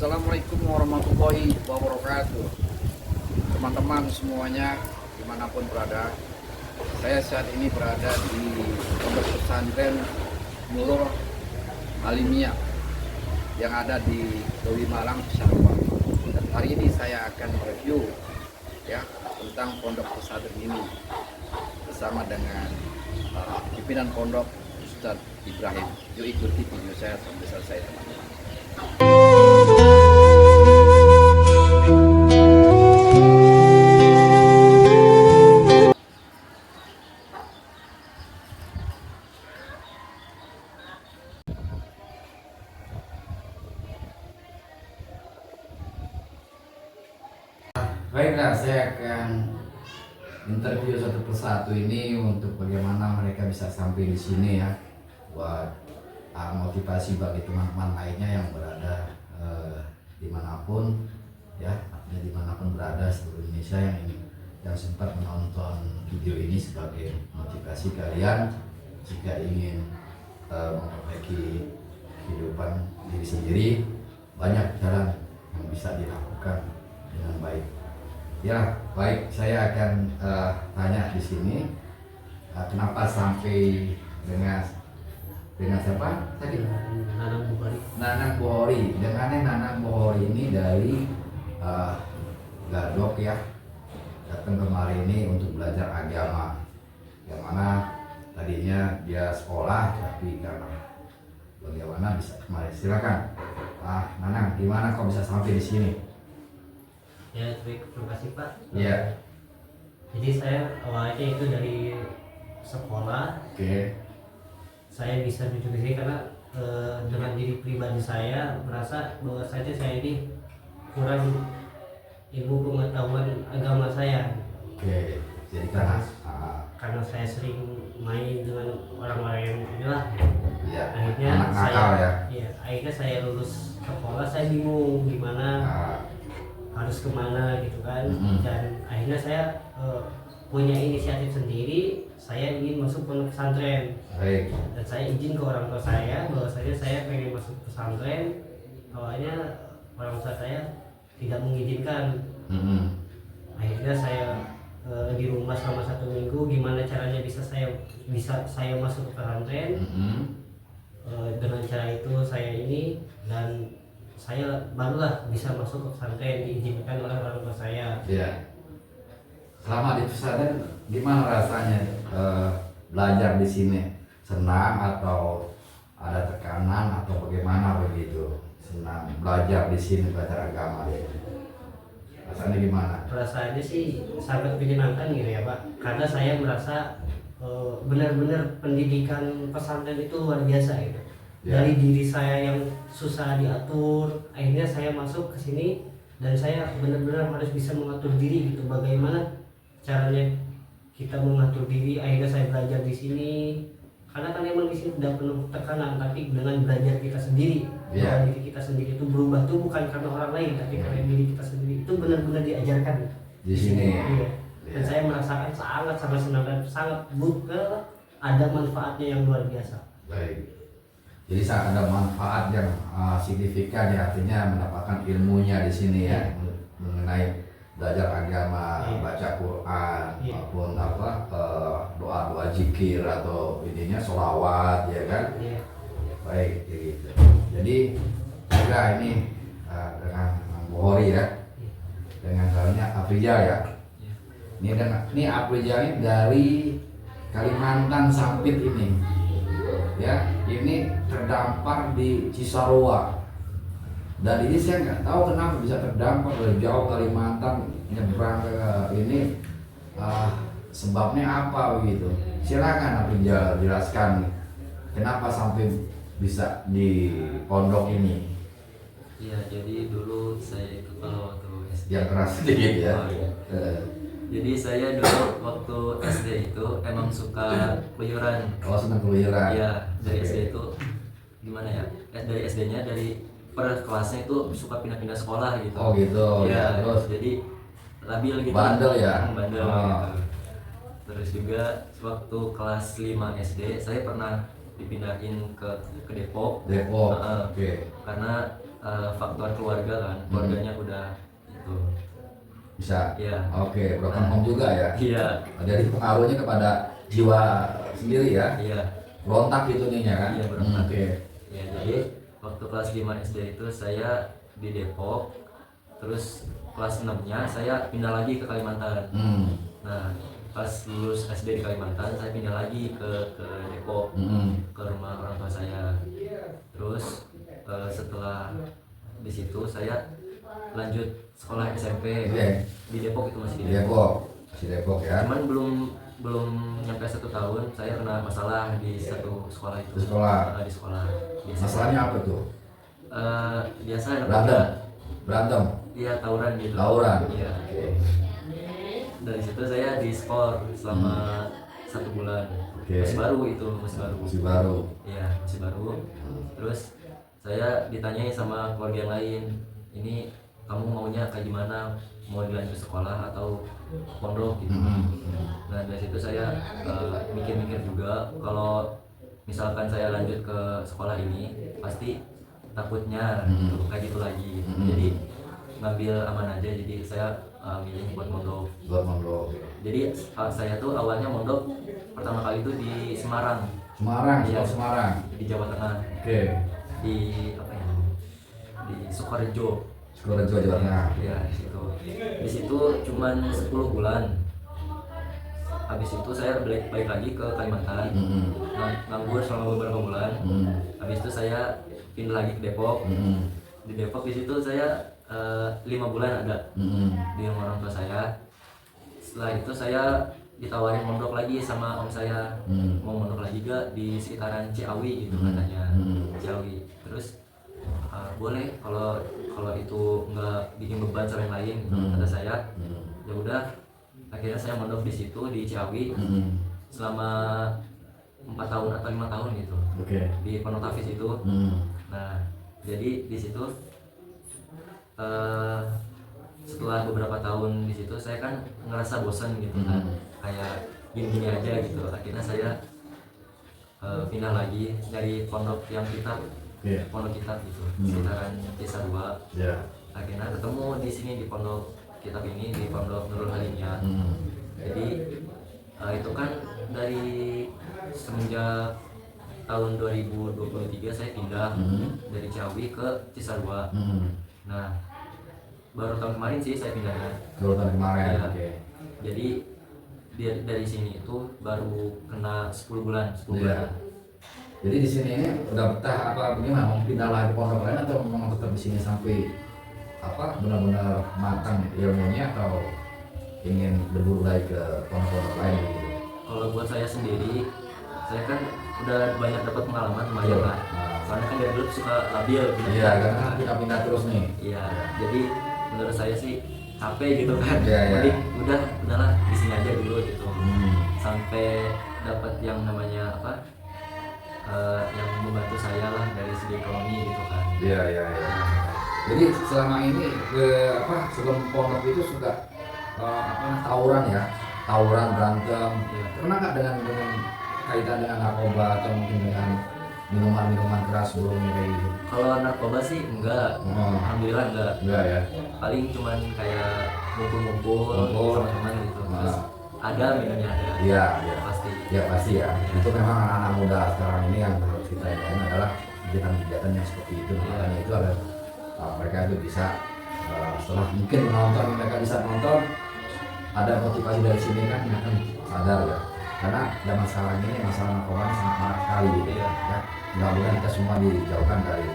Assalamualaikum warahmatullahi wabarakatuh. Teman-teman semuanya dimanapun berada, saya saat ini berada di Pondok Pesantren Nurul Alimiyah yang ada di Dewi Malang, Syarwa. Dan hari ini saya akan mereview tentang pondok pesantren ini bersama dengan pimpinan pondok Ustadz Ibrahim. Yuk ikuti video saya sampai selesai, teman-teman. Baiklah, saya akan interview satu persatu ini untuk bagaimana mereka bisa sampai di sini ya, buat motivasi bagi teman-teman lainnya yang berada dimanapun ya, dimanapun berada seluruh Indonesia yang sempat menonton video ini sebagai motivasi kalian jika ingin memperbaiki kehidupan diri sendiri. Banyak jalan yang bisa dilakukan dengan baik. Ya, baik, saya akan tanya di sini kenapa sampai dengan siapa tadi? Nanang Bukhori. Dengannya Nanang Bukhori ini dari Gadok ya, datang kemari ini untuk belajar agama. Yang mana tadinya dia sekolah, tapi karena bagaimana bisa kemari? Silakan, Nanang, gimana kok bisa sampai di sini? Ya, terima kasih Pak. Iya. Jadi saya awalnya itu dari sekolah. Oke. Saya bisa duduk di sini karena dengan diri pribadi saya merasa bahwa saya ini kurang ilmu pengetahuan agama saya. Oke. Jadi karena saya sering main dengan orang-orang yang inilah. Iya. Akhirnya Anak nakal ya. Iya, akhirnya saya lulus sekolah, saya bingung gimana. Harus kemana gitu kan. Dan akhirnya saya punya inisiatif sendiri, saya ingin masuk pondok pesantren. Baik. Dan saya izin ke orang tua saya bahwasanya saya pengen masuk pesantren. Awalnya orang tua saya tidak mengizinkan. Akhirnya saya di rumah selama 1 minggu, gimana caranya bisa saya masuk ke pesantren. Dengan cara itu saya ini, dan saya barulah bisa masuk ke pesantren, diizinkan oleh orang tua saya. Iya. Selama di pesantren gimana rasanya belajar di sini? Senang atau ada tekanan atau bagaimana begitu? Senang belajar di sini, belajar agama ya. Rasanya gimana? Perasaannya sih sangat menyenangkan gitu ya Pak, karena saya merasa benar-benar pendidikan pesantren itu luar biasa gitu. Dari diri saya yang susah diatur, akhirnya saya masuk ke sini dan saya benar-benar harus bisa mengatur diri gitu. Bagaimana caranya kita mengatur diri? Akhirnya saya belajar di sini, karena kan emang di sini tidak penuh tekanan, tapi dengan belajar kita sendiri. Bahwa diri kita sendiri itu berubah tuh bukan karena orang lain, tapi karena diri kita sendiri. Itu benar-benar diajarkan di sini. Iya. Dan saya merasakan sangat senang dan sangat ada manfaatnya yang luar biasa. Baik. Jadi sangat ada manfaat yang signifikan ya, artinya mendapatkan ilmunya di sini ya, mengenai belajar agama, baca Quran, maupun doa-doa zikir atau ininya sholawat ya kan. Baik, gitu. Jadi juga ini dengan Bukhori ya, dengan caranya Afrija ya. Ini Afrija ini dari Kalimantan Sampit ini. Ya, ini terdampar di Cisarua. Dan ini saya nggak tahu kenapa bisa terdampar dari jauh Kalimantan nyebrang ke ini, sebabnya apa begitu? Silakan Afrija jelaskan kenapa sampai bisa di pondok ini. Iya, jadi dulu saya itu kalau waktu SD. Yang keras sedikit ya. Oh, iya. Jadi saya dulu waktu SD itu emang suka keluyuran. Oh, senang keluyuran. Iya, dari SD itu gimana ya? Dari SD-nya dari per kelasnya itu suka pindah-pindah sekolah gitu. Oh gitu. Iya, terus jadi labil gitu. Bandel ya. Bandel gitu. Terus juga waktu kelas 5 SD saya pernah dipindahin ke Depok. Depok. Oke. Karena faktor keluarga kan, keluarganya udah itu. Bisa. Iya. Oke, broken home juga ya. Iya. Jadi pengaruhnya kepada jiwa sendiri ya. Iya. Berontak gitu nih ya kan. Iya, berontak. Oke. Ya, jadi waktu kelas 5 SD itu saya di Depok, terus kelas 6-nya saya pindah lagi ke Kalimantan. Nah, pas lulus SD di Kalimantan, saya pindah lagi ke Depok, ke rumah orang tua saya. Terus setelah di situ saya lanjut sekolah SMP di Depok, itu masih di Depok. Masih Depok ya. Cuman belum nyampe 1 tahun saya kena masalah di satu sekolah itu. Di sekolah. Di sekolah. Masalahnya apa tuh? Biasa anak Berantem. Iya, tawuran gitu. Tawuran. Iya. Oke. Dari situ saya diskor selama 1 bulan. Oke. Masih baru itu, masih baru. Masih baru. Iya, masih baru. Terus saya ditanyai sama keluarga yang lain, ini kamu maunya kayak gimana? Mau dilanjut sekolah atau pondok gitu. Nah, dari situ saya mikir-mikir juga, kalau misalkan saya lanjut ke sekolah ini pasti takutnya gitu, kayak gitu lagi. Jadi ngambil aman aja, jadi saya milih buat mondok. Jadi saya tuh awalnya mondok pertama kali itu di Semarang. Iya, Semarang. Di Jawa Tengah. Oke. Di apa ya? Di Sukorejo. Jawa Tengah. Iya, di situ. Di situ cuman 10 bulan. Habis itu saya balik lagi ke Kalimantan. Nganggur selama beberapa bulan. Habis itu saya pindah lagi ke Depok. Di Depok di situ saya 5 bulan ada di rumah orang tua saya. Setelah itu saya ditawarin mondok lagi sama om saya, mau mondok lagi gak di sekitaran Ciawi gitu katanya. Ciawi. Terus boleh kalau itu nggak bikin beban sama yang lain gitu, kata saya. Ya udah, akhirnya saya mondok di situ di Ciawi selama 4 tahun atau 5 tahun gitu. Di Pondok Hafiz itu. Nah, jadi di situ setelah beberapa tahun di situ saya kan ngerasa bosan gitu kan, kayak gini-gini aja gitu. Akhirnya saya pindah lagi dari pondok yang pondok kitab gitu, sekitaran Desa 2. Akhirnya ketemu di sini di pondok kitab ini, di pondok Nurul Halimnya. Jadi itu kan dari semenjak tahun 2023 saya pindah dari Ciawi ke Cisarua. Nah, baru tahun kemarin sih saya pindahnya. Tahun kemarin. Ya. Jadi dari sini itu baru kena 10 bulan. Jadi di sini ini udah betah apa bagaimana? Mau pindah lagi pondok lain atau memang tetap di sini sampai benar-benar matang ilmunya, atau ingin berburu lagi ke pondok-pondok lain gitu? Kalau buat saya sendiri, saya kan udah banyak dapat pengalaman lumayan lah. Soalnya kan dari dulu suka labil gitu. Iya, karena pindah-pindah terus nih. Iya, jadi menurut saya sih capek gitu kan. Iya. Jadi udahlah di sini aja dulu gitu. Sampai dapat yang namanya yang membantu saya lah dari segi ekonomi gitu kan. Iya. Jadi selama ini sebelum pondok itu suka tawuran berantem. Iya. Pernah nggak dengan kaitan dengan narkoba atau mungkin dengan minuman keras sebelumnya kayak gitu? Kalau narkoba sih enggak, alhamdulillah enggak. Enggak ya. Paling cuman kayak ngumpul sama teman gitu. Terus ada minumnya ada. Iya. Pasti. Ya pasti ya. Itu memang anak-anak muda sekarang ini yang harus kita ingatkan adalah kegiatan-kegiatan yang seperti itu. Makanya itu ada mereka itu bisa setelah mungkin menonton, mereka bisa menonton, ada motivasi dari sini kan, mereka sadar ya. Karena zaman sekarang ini masalah narkoba sangat marak sekali gitu ya. Mudah-mudahan kita semua dijauhkan dari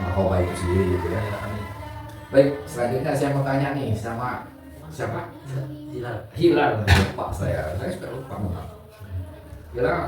narkoba itu sendiri gitu ya. Baik, selanjutnya saya mau tanya nih sama siapa? Hilal. Lupa saya suka lupa banget. Hilal,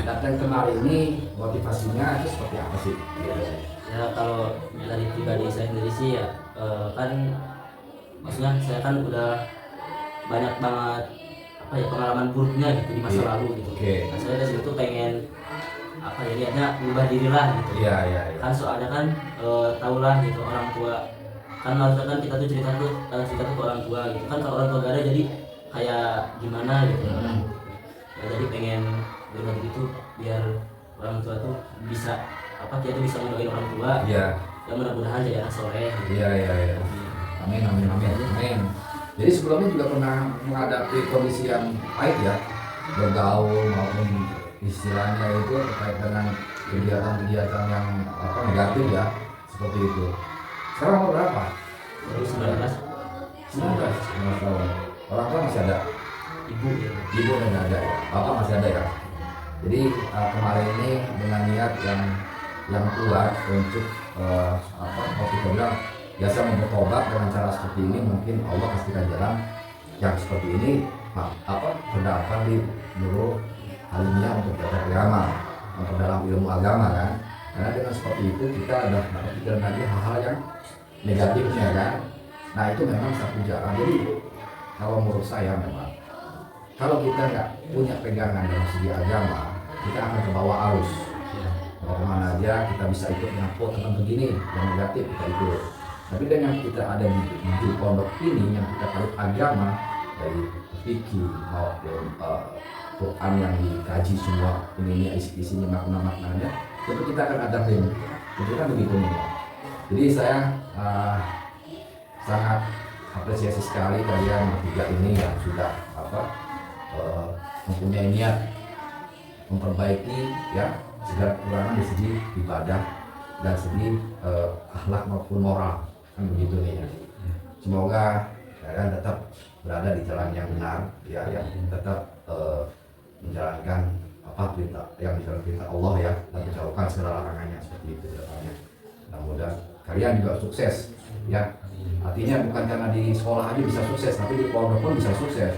datang kemari ini motivasinya itu seperti apa sih? Ya kalau dari pribadi saya sendiri sih ya kan, maksudnya saya kan udah banyak banget pengalaman buruknya gitu di masa lalu gitu. Nah, saya dari situ pengen niatnya ubah diri lah gitu. Iya. Kan soalnya kan tahulah gitu, orang tua kan harusnya kan kita tuh cerita tuh ke orang tua gitu kan. Kalau orang tua gak ada jadi kayak gimana gitu. Ya, jadi pengen berbagi gitu biar orang tua tuh bisa kita tuh bisa ngedoain orang tua. Iya. ya mudah-mudahan jadi anak soleh. Iya. Amin. Jadi sebelumnya juga pernah menghadapi kondisi yang pahit ya, bergaul maupun istilahnya itu terkait dengan kegiatan-kegiatan yang negatif ya, seperti itu. Sekarang umur berapa? 19 tahun. Orang tua masih ada? ibu ya. Ibu masih ada ya? Bapak masih ada ya? Jadi kemarin ini dengan niat yang kuat untuk kalau kita bilang biasa bertobat dengan cara seperti ini, mungkin Allah pastikan jalan yang seperti ini terdapat di Nurul Alimiyah untuk belajar agama, untuk dalam ilmu agama kan. Karena dengan seperti itu kita ada pikiran lagi hal-hal yang negatifnya kan. Nah itu memang satu jalan. Jadi kalau menurut saya memang kalau kita nggak punya pegangan dalam segi agama, kita akan terbawa arus. Kalau kemana aja kita bisa ikut ngapo tentang begini yang negatif kita ikut. Tapi dengan kita ada di pondok ini yang kita tahu agama dari fikih maupun Quran yang dikaji semua ini isinya makna-maknanya, tentu kita akan ada ilmu. Itu kan begitu nih. Jadi saya sangat apresiasi sekali kalian bertiga ini yang sudah mempunyai niat memperbaiki ya segala kekurangan di segi ibadah dan segi akhlak maupun moral kan begitu nih ya. Semoga kalian tetap berada di jalan yang benar ya, yang tetap menjalankan perintah yang dijalankan perintah Allah ya, dan menjauhkan segala larangannya seperti itu depannya. Mudah-mudahan kalian juga sukses ya. Artinya bukan karena di sekolah aja bisa sukses, tapi di pondok pun bisa sukses.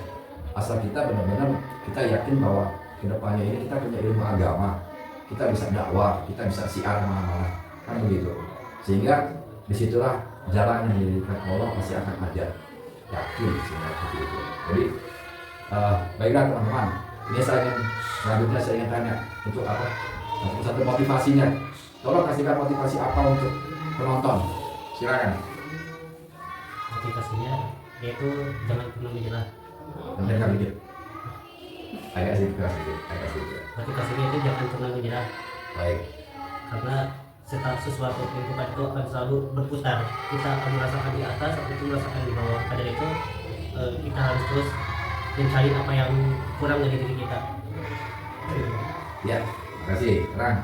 Asal kita benar-benar kita yakin bahwa kedepannya ini kita punya ilmu agama, kita bisa dakwah, kita bisa siar mana-mana kan begitu. Sehingga disitulah jalan yang diberikan Allah pasti akan ada, yakin seperti itu. Jadi baiklah teman-teman, ini selanjutnya saya ingin tanya untuk apa? Satu motivasinya, tolong kasihkan motivasi apa untuk penonton, silakan. Motivasinya yaitu jangan pernah menyerah. Jangan dikit, agak sedikit. Motivasinya itu jangan pernah menyerah. Baik. Karena setiap sesuatu kehidupan itu akan selalu berputar. Kita akan merasakan di atas atau itu merasakan di bawah. Pada itu kita harus terus mencari apa yang kurang dari diri kita. Ya, terima kasih. Terang.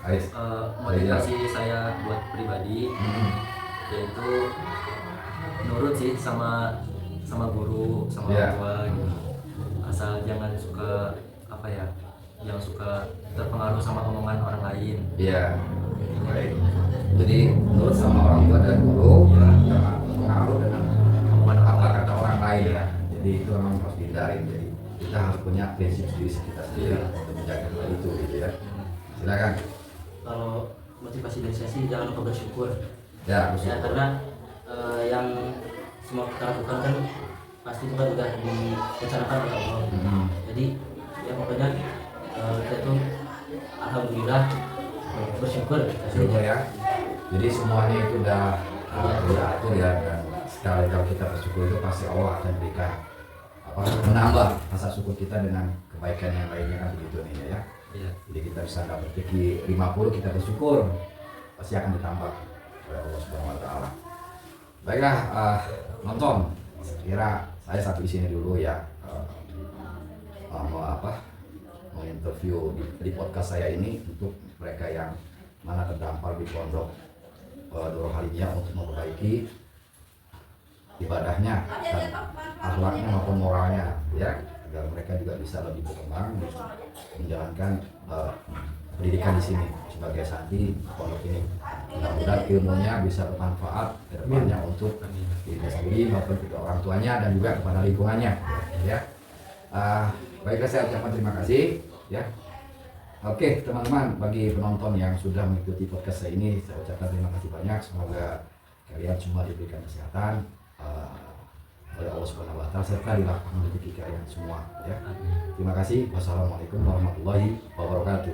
Ais. Motivasi saya buat pribadi yaitu nurut sih sama guru, sama orang tua gitu. Asal jangan suka yang suka terpengaruh sama omongan orang lain. Iya. Baik. Jadi nurut sama orang tua dan guru, jangan pengaruh dengan omongan apa kata orang lain ya. Jadi itu memang harus dihindari. Jadi kita harus punya prinsip diri kita sendiri untuk menjaga hal itu gitu ya. Silakan. Kalau motivasi dari saya sih jangan lupa bersyukur. Ya, Ya karena yang semua kita lakukan kan pasti itu kan udah direncanakan oleh Allah. Jadi ya pokoknya kita tuh alhamdulillah bersyukur. Syukur ya. Jadi semuanya itu udah diatur ya, dan sekali kalau kita bersyukur itu pasti Allah akan berikan menambah rasa syukur kita dengan kebaikan yang lainnya kan begitu nih ya. Iya. Jadi kita bisa dapat rezeki 50 kita bersyukur pasti akan ditambah oleh Allah Subhanahu wa taala. Baiklah nonton, kira saya sampai sini dulu ya. Mau interview di podcast saya ini untuk mereka yang mana terdampar di pondok Nurul Alimiyah untuk memperbaiki ibadahnya dan akhlaknya maupun moralnya ya, agar mereka juga bisa lebih berkembang menjalankan pendidikan di sini sebagai santri pondok ini. Mudah-mudahan ilmunya bisa bermanfaat ke depannya untuk dirinya sendiri maupun kedua orang tuanya dan juga kepada lingkungannya ya. Baiklah, saya ucapkan terima kasih ya. Oke teman-teman, bagi penonton yang sudah mengikuti podcast saya ini, saya ucapkan terima kasih banyak. Semoga kalian semua diberikan kesehatan oleh Allah Subhanahu wa taala serta dilapangkan rezeki kalian semua ya. Terima kasih. Wassalamualaikum warahmatullahi wabarakatuh.